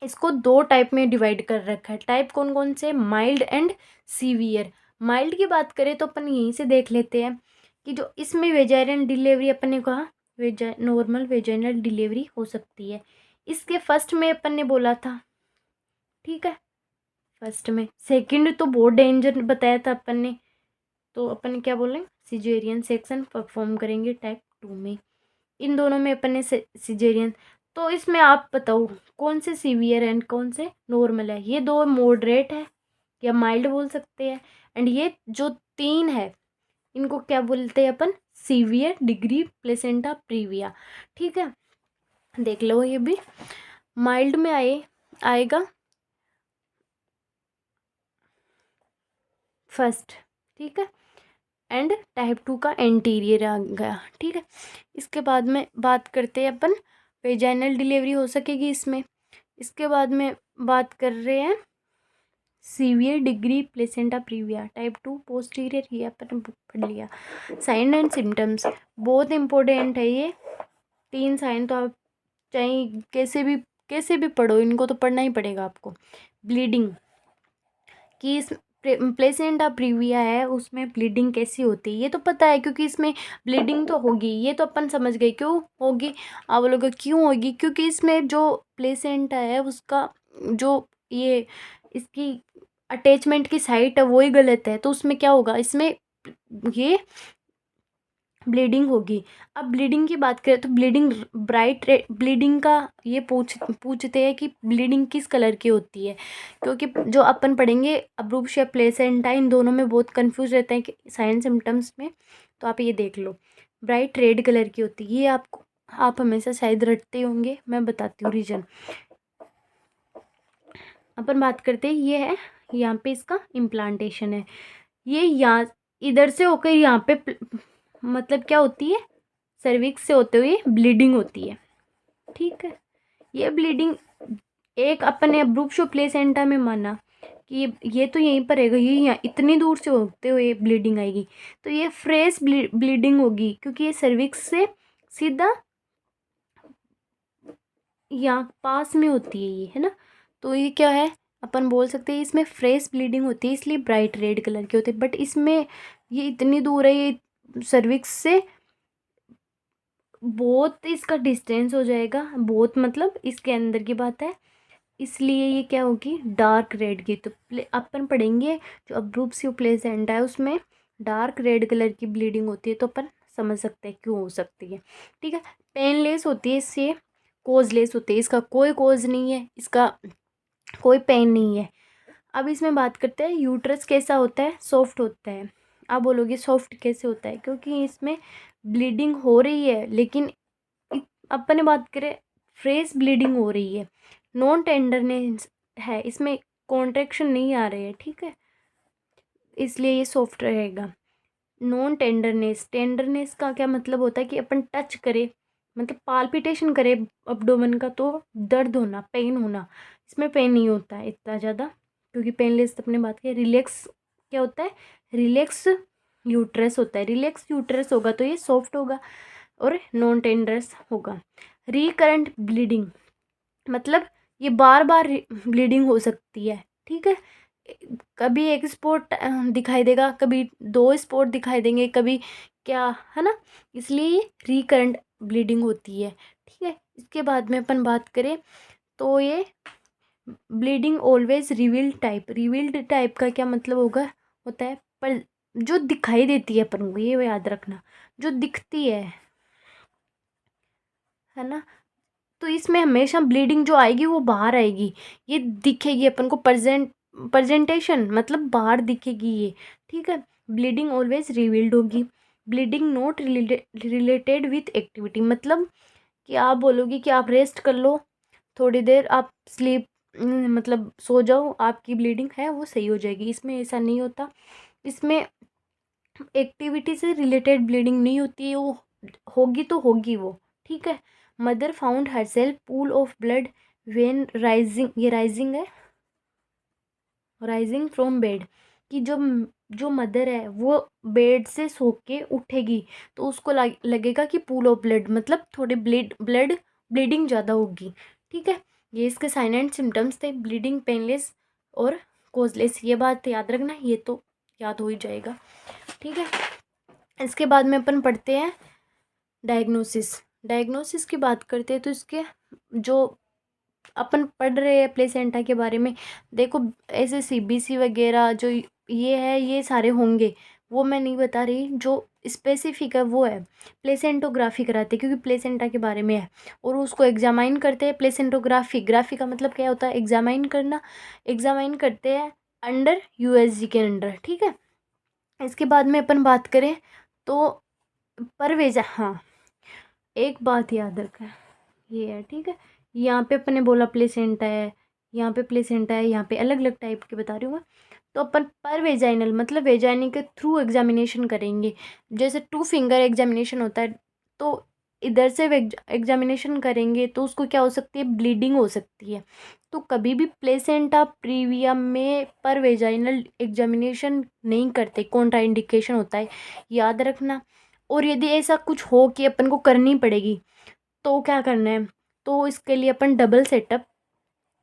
इसको 2 टाइप में डिवाइड कर रखा है। टाइप कौन कौन से, माइल्ड एंड सीवियर। माइल्ड की बात करें तो अपन यहीं से देख लेते हैं कि जो इसमें वेजाइनल डिलीवरी अपन ने कहा नॉर्मल वेजाइनल डिलीवरी हो सकती है, इसके फर्स्ट में अपन ने बोला था, ठीक है, फर्स्ट में। सेकंड तो बहुत डेंजर बताया था अपन ने, तो अपन क्या बोलें, सिजेरियन सेक्शन परफॉर्म करेंगे टाइप 2 में। इन दोनों में अपन ने सिजेरियन, तो इसमें आप बताओ कौन से सीवियर एंड कौन से नॉर्मल है। ये 2 मॉडरेट है या माइल्ड बोल सकते हैं, एंड ये जो 3 है इनको क्या बोलते हैं अपन, सीवियर, डिग्री, प्लेसेंटा, प्रीविया, ठीक है। देख लो ये भी माइल्ड में आएगा फर्स्ट, ठीक है, एंड टाइप 2 का एंटीरियर आ गया, ठीक है। इसके बाद में बात करते हैं अपन वेजाइनल डिलीवरी हो सकेगी इसमें। इसके बाद में बात कर रहे हैं severe, degree, placenta, previa, type 2 posterior, ये अपन पढ़ लिया। साइन एंड सिम्टम्स बहुत इंपॉर्टेंट है ये 3 साइन, तो आप चाहे कैसे भी पढ़ो, इनको तो पढ़ना ही पड़ेगा आपको। ब्लीडिंग कि इस प्लेसेंटा प्रीविया है उसमें ब्लीडिंग कैसी होती है, ये तो पता है क्योंकि इसमें ब्लीडिंग तो होगी, ये तो अपन समझ गए क्यों होगी। आप बोलोगे क्यों होगी, क्योंकि इसमें जो प्लेसेंटा है उसका जो ये इसकी अटैचमेंट की साइट है वही गलत है, तो उसमें क्या होगा, इसमें ये ब्लीडिंग होगी। अब ब्लीडिंग की बात करें तो ब्लीडिंग ब्राइट रेड, ब्लीडिंग का ये पूछते हैं कि ब्लीडिंग किस कलर की होती है, क्योंकि जो अपन पढ़ेंगे अब्रूप्ट या प्लेसेंटा, इन दोनों में बहुत कंफ्यूज रहते हैं कि साइन सिम्टम्स में, तो आप ये देख लो ब्राइट रेड कलर की होती है, ये आपको आप हमेशा शायद रटते होंगे, मैं बताती हूँ रीजन। अपन बात करते हैं ये है, यहाँ पे इसका इम्प्लांटेशन है, ये यहाँ इधर से होकर यहाँ पे मतलब क्या होती है, सर्विक्स से होते हुए ब्लीडिंग होती है। ठीक है, ये ब्लीडिंग एक अपने अब्रूप्शो प्लेसेंटा में माना कि ये तो यहीं पर रहेगा, ये यहाँ इतनी दूर से होते हुए ब्लीडिंग आएगी, तो ये फ्रेश ब्लीडिंग होगी क्योंकि ये सर्विक्स से सीधा यहाँ पास में होती है ये, है ना। तो ये क्या है, अपन बोल सकते हैं इसमें फ्रेश ब्लीडिंग होती है, इसलिए ब्राइट रेड कलर के होते हैं। बट इसमें ये इतनी दूर है, ये सर्विक्स से बहुत इसका डिस्टेंस हो जाएगा, बहुत मतलब इसके अंदर की बात है, इसलिए ये क्या होगी, डार्क रेड की। तो अपन पढ़ेंगे जो अब्रूप्सियो प्लेसेंटा है उसमें डार्क रेड कलर की ब्लीडिंग होती है, तो अपन समझ सकते हैं क्यों हो सकती है। ठीक है, पेनलेस होती है, इससे कोजलेस होती है, इसका कोई कोज नहीं है, इसका कोई पेन नहीं है। अब इसमें बात करते हैं यूट्रस कैसा होता है, सॉफ्ट होता है। आप बोलोगे सॉफ्ट कैसे होता है, क्योंकि इसमें ब्लीडिंग हो रही है, लेकिन अपन ने बात करें फ्रेश ब्लीडिंग हो रही है, नॉन टेंडरनेस है, इसमें कॉन्ट्रैक्शन नहीं आ रहे हैं। ठीक है, इसलिए ये सॉफ्ट रहेगा। नॉन टेंडरनेस, टेंडरनेस का क्या मतलब होता है कि अपन टच करें, मतलब पाल्पिटेशन करे अब्डोमेन का, तो दर्द होना, पेन होना, इसमें पेन नहीं होता है इतना ज़्यादा, क्योंकि पेनलेस अपने बात की। रिलैक्स क्या होता है, रिलैक्स यूट्रस होता है, रिलैक्स यूट्रस होगा तो ये सॉफ्ट होगा और नॉन टेंडरस होगा। रिकरेंट ब्लीडिंग मतलब ये बार बार ब्लीडिंग हो सकती है। ठीक है, कभी एक स्पॉट दिखाई देगा, कभी दो स्पॉट दिखाई देंगे, कभी क्या, है ना, इसलिए ये रिकरेंट ब्लीडिंग होती है। ठीक है, इसके बाद में अपन बात करें तो ये ब्लीडिंग ऑलवेज रिवील्ड टाइप का क्या मतलब होता है, पर जो दिखाई देती है अपन को, ये याद रखना, जो दिखती है ना। तो इसमें हमेशा ब्लीडिंग जो आएगी वो बाहर आएगी, ये दिखेगी अपन को, प्रेजेंटेशन मतलब बाहर दिखेगी ये। ठीक है, ब्लीडिंग ऑलवेज रिवील्ड होगी। Bleeding not related with activity, मतलब कि आप बोलोगे कि आप रेस्ट कर लो थोड़ी देर, आप स्लीप मतलब सो जाओ, आपकी ब्लीडिंग है वो सही हो जाएगी, इसमें ऐसा नहीं होता। इसमें एक्टिविटी से रिलेटेड ब्लीडिंग नहीं होती है, वो होगी तो होगी वो। ठीक है, mother found herself pool of blood when rising, ये राइजिंग है, राइजिंग फ्रॉम बेड, कि जो जो मदर है वो बेड से सो के उठेगी तो उसको लगेगा कि पूल ऑफ ब्लड, मतलब थोड़े ब्लीडिंग ज़्यादा होगी। ठीक है, ये इसके साइन एंड सिम्टम्स थे, ब्लीडिंग, पेनलेस और कोजलेस, ये बात याद रखना, ये तो याद हो ही जाएगा। ठीक है, इसके बाद में अपन पढ़ते हैं डायग्नोसिस की बात करते हैं, तो इसके जो अपन पढ़ रहे हैं प्लेसेंटा के बारे में, देखो ऐसे सीबीसी वगैरह जो ये है ये सारे होंगे, वो मैं नहीं बता रही, जो स्पेसिफिक है वो है प्लेसेंटोग्राफी कराते हैं, क्योंकि प्लेसेंटा के बारे में है और उसको एग्जामाइन करते हैं। ग्राफी का मतलब क्या होता है, एग्जामाइन करना, एग्जामाइन करते हैं अंडर यूएसजी के अंडर। ठीक है, इसके बाद में अपन बात करें तो परवेजा, हाँ एक बात याद रखें, ये है। ठीक है, यहाँ पे अपन ने बोला प्लेसेंटा है, यहाँ पे प्लेसेंटा है, यहाँ पे अलग अलग टाइप के बता रही हूँ मैं। तो अपन पर वेजाइनल मतलब वेजाइनी के थ्रू एग्जामिनेशन करेंगे, जैसे 2 फिंगर एग्जामिनेशन होता है, तो इधर से एग्जामिनेशन करेंगे तो उसको क्या हो सकती है, ब्लीडिंग हो सकती है। तो कभी भी प्लेसेंटा प्रीवियम में पर वेजाइनल एग्जामिनेशन नहीं करते, कॉन्ट्राइंडिकेशन होता है, याद रखना। और यदि ऐसा कुछ हो कि अपन को करनी पड़ेगी तो क्या करना है, तो इसके लिए अपन डबल सेटअप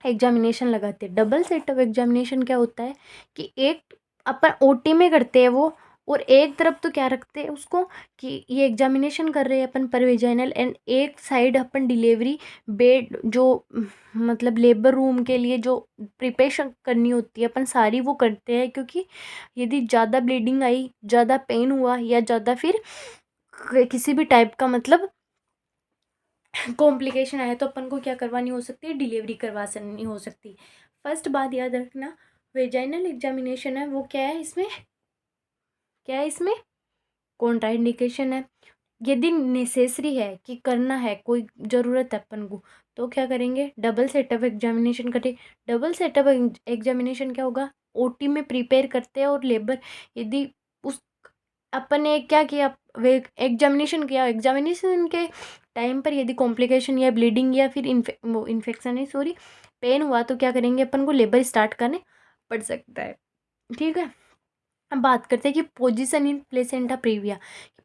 एग्जामिनेशन लगाते हैं। डबल सेटअप एग्जामिनेशन क्या होता है कि एक अपन ओटी में करते हैं वो, और एक तरफ तो क्या रखते हैं उसको कि ये एग्जामिनेशन कर रहे हैं अपन पर वेजाइनल, एंड एक साइड अपन डिलीवरी बेड जो मतलब लेबर रूम के लिए जो प्रिपरेशन करनी होती है अपन सारी वो करते हैं, क्योंकि यदि ज़्यादा ब्लीडिंग आई, ज़्यादा पेन हुआ, या ज़्यादा फिर किसी भी टाइप का मतलब कॉम्प्लिकेशन आया, तो अपन को क्या करवानी हो सकती है, डिलीवरी करवानी हो सकती है। फर्स्ट बात याद रखना, वेजाइनल एग्जामिनेशन है वो क्या है, इसमें क्या है, इसमें कॉन्ट्राइंडिकेशन है। यदि नेसेसरी है कि करना है, कोई ज़रूरत है अपन को, तो क्या करेंगे, डबल सेटअप एग्जामिनेशन करें। डबल सेटअप एग्जामिनेशन क्या होगा, ओटी में प्रिपेयर करते हैं। और लेबर यदि उस अपन ने क्या किया, वे एग्जामिनेशन किया, एग्जामिनेशन के टाइम पर यदि कॉम्प्लिकेशन या ब्लीडिंग या फिर इन्फेक्शन है, सॉरी, पेन हुआ, तो क्या करेंगे, अपन को लेबर स्टार्ट करने पड़ सकता है। ठीक है, अब बात करते हैं कि position in placenta previa,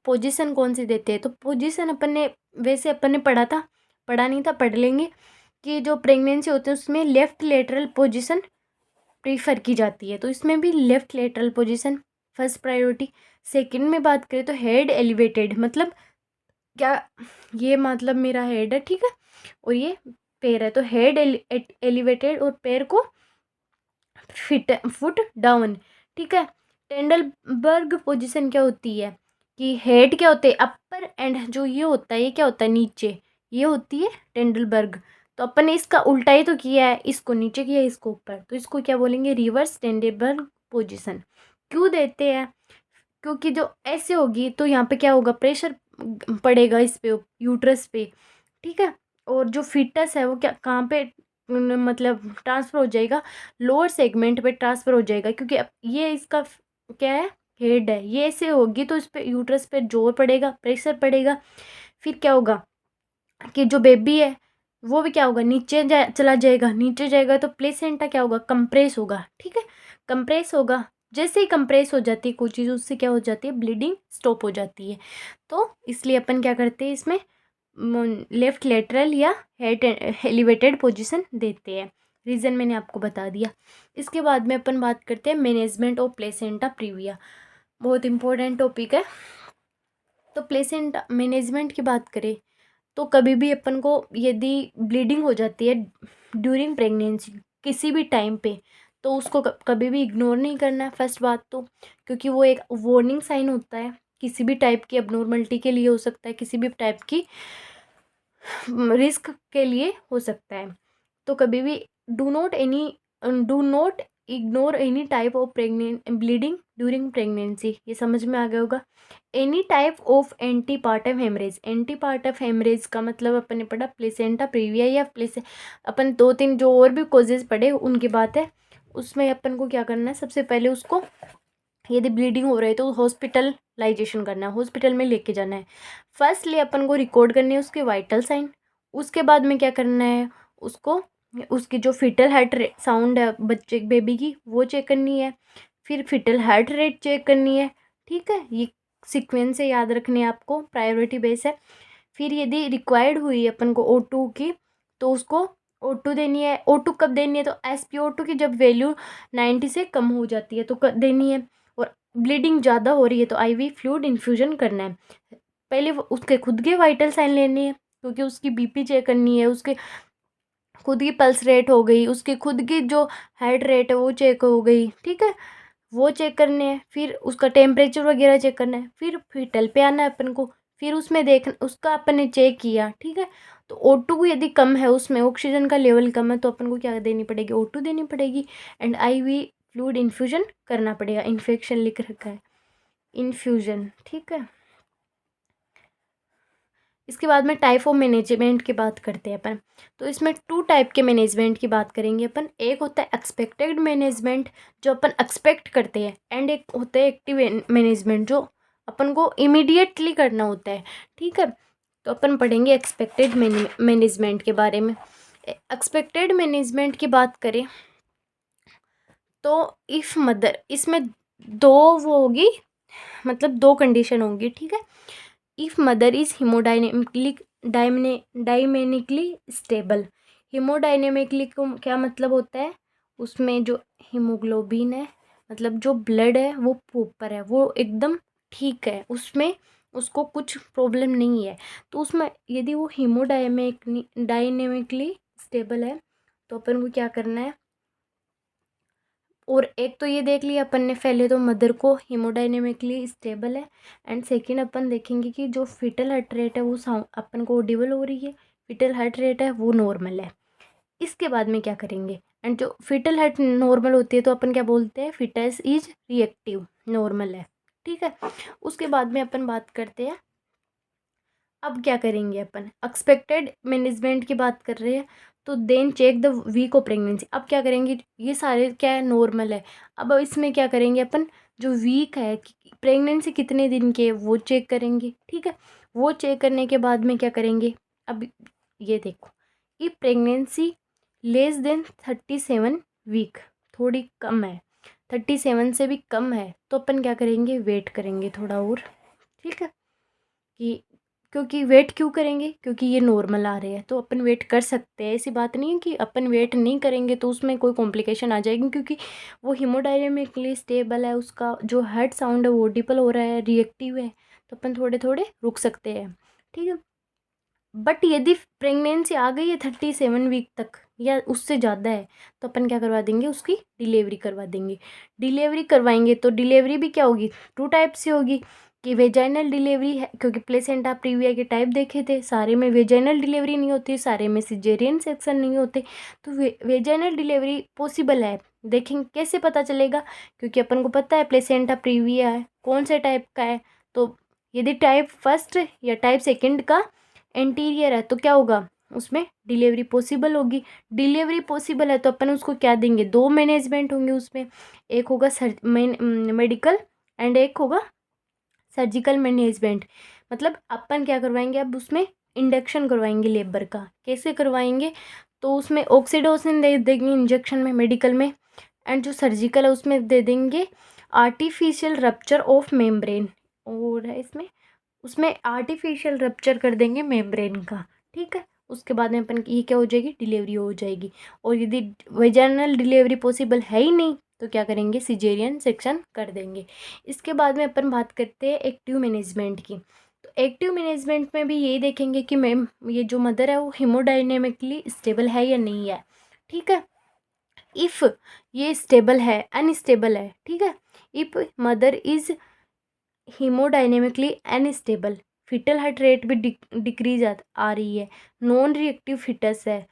position कौन सी देते हैं। तो पोजीशन अपन ने वैसे अपन ने पढ़ा था, पढ़ा नहीं था, पढ़ लेंगे कि जो प्रेगनेंसी होते हैं उसमें लेफ्ट लेटरल पोजीशन प्रीफर की जाती है। तो इसमें भी left lateral position first priority. Second में बात करें तो हेड एलिवेटेड, मतलब क्या, ये मतलब मेरा हेड है, ठीक है, और ये पैर है, तो हेड एलिवेटेड और पैर को फुट डाउन। ठीक है, टेंडलबर्ग पोजीशन क्या होती है कि हेड क्या होते हैं अपर एंड जो ये होता है ये क्या होता है नीचे, ये होती है टेंडलबर्ग। तो अपन ने इसका उल्टा ही तो किया है, इसको नीचे किया है, इसको ऊपर, तो इसको क्या बोलेंगे, रिवर्स टेंडलबर्ग पोजीशन। क्यों देते हैं, क्योंकि जो ऐसे होगी तो यहाँ पे क्या होगा, प्रेशर पड़ेगा इस पे, यूट्रस पे। ठीक है, और जो फीटस है वो क्या, कहाँ पे मतलब ट्रांसफ़र हो जाएगा, लोअर सेगमेंट पे ट्रांसफ़र हो जाएगा, क्योंकि अब ये इसका क्या है, हेड है, ये ऐसे होगी तो इस पे यूट्रस पे जोर पड़ेगा, प्रेशर पड़ेगा। फिर क्या होगा कि जो बेबी है वो भी क्या होगा, नीचे चला जाएगा, नीचे जाएगा तो प्लेसेंटा क्या होगा, कंप्रेस होगा। ठीक है, कंप्रेस होगा, जैसे ही कंप्रेस हो जाती है कोई चीज़, उससे क्या हो जाती है, ब्लीडिंग स्टॉप हो जाती है। तो इसलिए अपन क्या करते हैं, इसमें लेफ्ट लेटरल या हेड एलिवेटेड पोजीशन देते हैं। रीज़न मैंने आपको बता दिया। इसके बाद में अपन बात करते हैं मैनेजमेंट ऑफ प्लेसेंटा प्रीविया, बहुत इंपॉर्टेंट टॉपिक है। तो प्लेसेंटा मैनेजमेंट की बात करें तो कभी भी अपन को यदि ब्लीडिंग हो जाती है ड्यूरिंग प्रेगनेंसी किसी भी टाइम पे, तो उसको कभी भी इग्नोर नहीं करना है फर्स्ट बात तो, क्योंकि वो एक वार्निंग साइन होता है, किसी भी टाइप की अबनॉर्मलिटी के लिए हो सकता है, किसी भी टाइप की रिस्क के लिए हो सकता है। तो कभी भी do not ignore any type of bleeding during pregnancy, ये समझ में आ गया होगा। Any type of antepartum haemorrhage, antepartum haemorrhage का मतलब अपन ने पढ़ा प्लेसेंटा प्रीविया या अपन 2-3 जो और भी कॉजेज पढ़े उनकी बात है। उसमें अपन को क्या करना है, सबसे पहले उसको यदि ब्लीडिंग हो रही है तो हॉस्पिटलाइजेशन करना है, हॉस्पिटल में लेके जाना है। फर्स्टली अपन को रिकॉर्ड करनी है उसके वाइटल साइन। उसके बाद में क्या करना है, उसको उसकी जो फीटल हार्ट साउंड है बच्चे बेबी की वो चेक करनी है, फिर फीटल हार्ट रेट चेक करनी है। ठीक है, ये सीक्वेंस से याद रखने आपको, प्रायोरिटी बेस है। फिर यदि रिक्वायर्ड हुई अपन को O2 की तो उसको O2 देनी है। O2 कब देनी है, तो SpO2 की जब वैल्यू 90 से कम हो जाती है तो देनी है। और ब्लीडिंग ज़्यादा हो रही है तो IV फ्लूइड इन्फ्यूजन करना है। पहले उसके खुद के वाइटल साइन लेने हैं, क्योंकि उसकी BP चेक करनी है, उसके खुद की पल्स रेट हो गई, उसकी खुद की जो हार्ट रेट है वो चेक हो गई। ठीक है, वो चेक करने हैं, फिर उसका टेम्परेचर वगैरह चेक करना है, फिर फीटल पे आना है अपन को, फिर उसमें देख उसका अपन ने चेक किया। ठीक है, तो O2 यदि कम है, उसमें ऑक्सीजन का लेवल कम है, तो अपन को क्या देनी पड़ेगी, O2 देनी पड़ेगी एंड IV फ्लूइड इन्फ्यूजन करना पड़ेगा। इन्फेक्शन लिख रखा है, इन्फ्यूजन। ठीक है, इसके बाद में टाइप ऑफ मैनेजमेंट की बात करते हैं अपन। तो इसमें 2 टाइप के मैनेजमेंट की बात करेंगे अपन। एक होता है एक्सपेक्टेड मैनेजमेंट जो अपन एक्सपेक्ट करते हैं, एंड एक होता है एक्टिव मैनेजमेंट जो अपन को इमीडिएटली करना होता है। ठीक है, तो अपन पढ़ेंगे एक्सपेक्टेड मैनेजमेंट के बारे में। एक्सपेक्टेड मैनेजमेंट की बात करें तो इफ़ मदर, इसमें 2 वो होगी, मतलब 2 कंडीशन होंगी। ठीक है, if mother is haemodynamically dynamically stable. Haemodynamically को क्या मतलब होता है, उसमें जो हीमोग्लोबिन है, मतलब जो ब्लड है वो प्रॉपर है, वो एकदम ठीक है, उसमें उसको कुछ प्रॉब्लम नहीं है। तो उसमें यदि वो डायनेमिकली स्टेबल है तो अपन को क्या करना है, और एक तो ये देख लिया अपन ने, पहले तो मदर को हीमोडाइनेमिकली स्टेबल है, एंड सेकंड अपन देखेंगे कि जो फीटल हार्ट रेट है वो साउंड अपन को ऑडिबल हो रही है, फीटल हार्ट रेट है वो नॉर्मल है। इसके बाद में क्या करेंगे, एंड जो फीटल हार्ट नॉर्मल होती है तो अपन क्या बोलते हैं, फीटस इज रिएक्टिव, नॉर्मल है। ठीक है, उसके बाद में अपन बात करते हैं, अब क्या करेंगे अपन एक्सपेक्टेड मैनेजमेंट की बात कर रहे हैं तो then check the week of pregnancy. अब क्या करेंगे, ये सारे क्या है, नॉर्मल है। अब इसमें क्या करेंगे अपन, जो वीक है प्रेगनेंसी कितने दिन के वो चेक करेंगे, ठीक है। वो चेक करने के बाद में क्या करेंगे, अब ये देखो, ये प्रेगनेंसी लेस देन 37 वीक, थोड़ी कम है, 37 से भी कम है, तो अपन क्या करेंगे, वेट करेंगे थोड़ा और, ठीक है। कि क्योंकि वेट क्यों करेंगे, क्योंकि ये नॉर्मल आ रहे हैं, तो अपन वेट कर सकते हैं। ऐसी बात नहीं है कि अपन वेट नहीं करेंगे तो उसमें कोई कॉम्प्लिकेशन आ जाएगी, क्योंकि वो हीमोडायनेमिकली स्टेबल है, उसका जो हेड साउंड है वो ऑडिबल हो रहा है, रिएक्टिव है, तो अपन थोड़े थोड़े रुक सकते हैं, ठीक है। बट यदि प्रेगनेंसी आ गई है 37 वीक तक या उससे ज़्यादा है, तो अपन क्या करवा देंगे, उसकी डिलीवरी करवा देंगे। डिलीवरी करवाएंगे तो डिलीवरी भी क्या होगी, 2 टाइप से होगी, कि वेजाइनल डिलीवरी है, क्योंकि प्लेसेंटा प्रीविया के टाइप देखे थे, सारे में वेजाइनल डिलीवरी नहीं होती, सारे में सिजेरियन सेक्शन नहीं होते, तो वेजाइनल डिलीवरी पॉसिबल है। देखेंगे कैसे पता चलेगा, क्योंकि अपन को पता है प्लेसेंटा प्रीविया है कौन से टाइप का है, तो यदि टाइप फर्स्ट या टाइप सेकेंड का एंटीरियर है तो क्या होगा, उसमें डिलीवरी पॉसिबल होगी। डिलीवरी पॉसिबल है तो अपन उसको क्या देंगे, 2 मैनेजमेंट होंगे उसमें, एक होगा मेडिकल एंड एक होगा सर्जिकल मैनेजमेंट। मतलब अपन क्या करवाएंगे, अब उसमें इंडक्शन करवाएंगे लेबर का। कैसे करवाएंगे, तो उसमें ऑक्सीडोसिन दे देंगे इंजेक्शन में मेडिकल में, एंड जो सर्जिकल है उसमें दे देंगे आर्टिफिशियल रप्चर ऑफ मेम्ब्रेन, और है इसमें, उसमें आर्टिफिशियल रप्चर कर देंगे मेम्ब्रेन का, ठीक है। उसके बाद में अपन ये क्या हो जाएगी, डिलीवरी हो जाएगी। और यदि वेजाइनल डिलीवरी पॉसिबल है ही नहीं तो क्या करेंगे, सिजेरियन सेक्शन कर देंगे। इसके बाद में अपन बात करते हैं एक्टिव मैनेजमेंट की। तो एक्टिव मैनेजमेंट में भी यही देखेंगे कि मैम ये जो मदर है वो हीमोडायनेमिकली स्टेबल है या नहीं है, ठीक है। इफ़ ये स्टेबल है, अनस्टेबल है, ठीक है। If mother is haemodynamically unstable, foetal heart rate भी डिक्रीज आ रही है, नॉन रिएक्टिव फिटस है,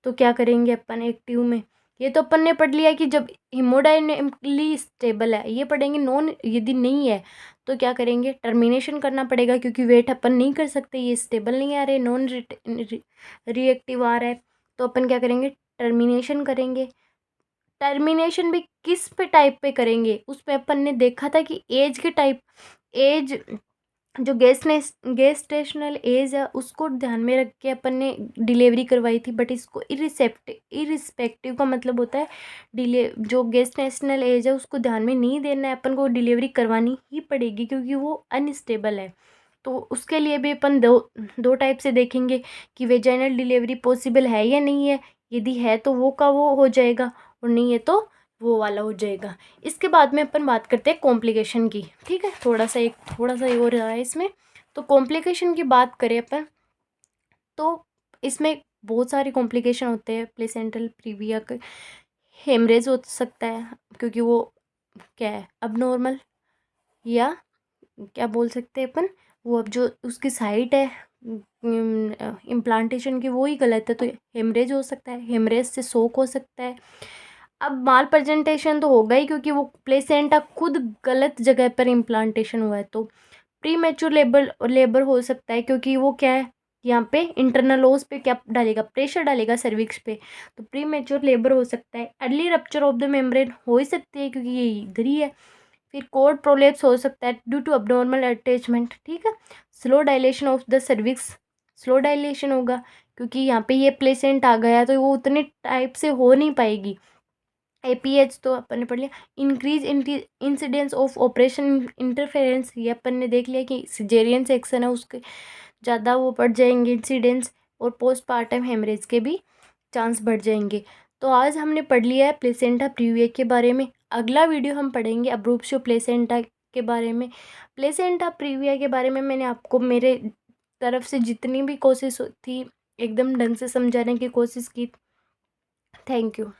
तो क्या करेंगे अपन एक्टिव में। ये तो अपन ने पढ़ लिया कि जब हीमोडायनेमिकली स्टेबल है, ये पढ़ेंगे नॉन यदि नहीं है तो क्या करेंगे, टर्मिनेशन करना पड़ेगा, क्योंकि वेट अपन नहीं कर सकते, ये स्टेबल नहीं आ रहे, नॉन रिएक्टिव आ रहा है, तो अपन क्या करेंगे, टर्मिनेशन करेंगे। टर्मिनेशन भी किस पे टाइप पे करेंगे, उस पे अपन ने देखा था कि एज के टाइप, एज जो गेस्टेशनल एज है उसको ध्यान में रख के अपन ने डिलीवरी करवाई थी। बट इसको इरिस्पेक्टिव का मतलब होता है डिले, जो गेस्टेशनल एज है उसको ध्यान में नहीं देना है, अपन को डिलीवरी करवानी ही पड़ेगी, क्योंकि वो अनस्टेबल है। तो उसके लिए भी अपन दो दो टाइप से देखेंगे कि वेजाइनल डिलीवरी पॉसिबल है या नहीं है। यदि है तो वो का वो हो जाएगा, और नहीं है तो वो वाला हो जाएगा। इसके बाद में अपन बात करते हैं कॉम्प्लिकेशन की, ठीक है। थोड़ा सा ये हो रहा है इसमें। तो कॉम्प्लिकेशन की बात करें अपन, तो इसमें बहुत सारे कॉम्प्लिकेशन होते हैं प्लेसेंटल प्रीविया के। हेमरेज हो सकता है, क्योंकि वो क्या है, अब नॉर्मल, या क्या बोल सकते हैं अपन, वो अब जो उसकी साइट है इम्प्लांटेशन की वो ही गलत है, तो हेमरेज हो सकता है, हेमरेज से शोक हो सकता है। अब माल प्रेजेंटेशन तो होगा ही, क्योंकि वो प्लेसेंटा खुद गलत जगह पर इम्प्लांटेशन हुआ है। तो प्री मैच्योर लेबर हो सकता है, क्योंकि वो क्या है, यहाँ पे इंटरनल ओस पे क्या डालेगा, प्रेशर डालेगा सर्विक्स पे, तो प्री मैच्योर लेबर हो सकता है। Early rupture of the membrane हो ही सकती है, क्योंकि ये इधर ही है। फिर कोड प्रोलेप्स हो सकता है ड्यू टू अबनॉर्मल अटैचमेंट, ठीक है। Slow dilation of the cervix, slow dilation होगा, क्योंकि यहाँ पे ये प्लेसेंट आ गया तो वो उतने टाइप से हो नहीं पाएगी। APH तो अपन ने पढ़ लिया। Increase incidence of operation interference, ये अपन ने देख लिया कि सिजेरियन सेक्शन है उसके ज़्यादा वो बढ़ जाएंगे इंसिडेंस, और पोस्टपार्टम हेमरेज के भी चांस बढ़ जाएंगे। तो आज हमने पढ़ लिया है प्लेसेंटा प्रीविया के बारे में। अगला वीडियो हम पढ़ेंगे अब्रूप्सियो प्लेसेंटा के बारे में। प्लेसेंटा प्रीविया के बारे में मैंने आपको मेरे तरफ से जितनी भी कोशिश थी एकदम ढंग से समझाने की कोशिश की। Thank you.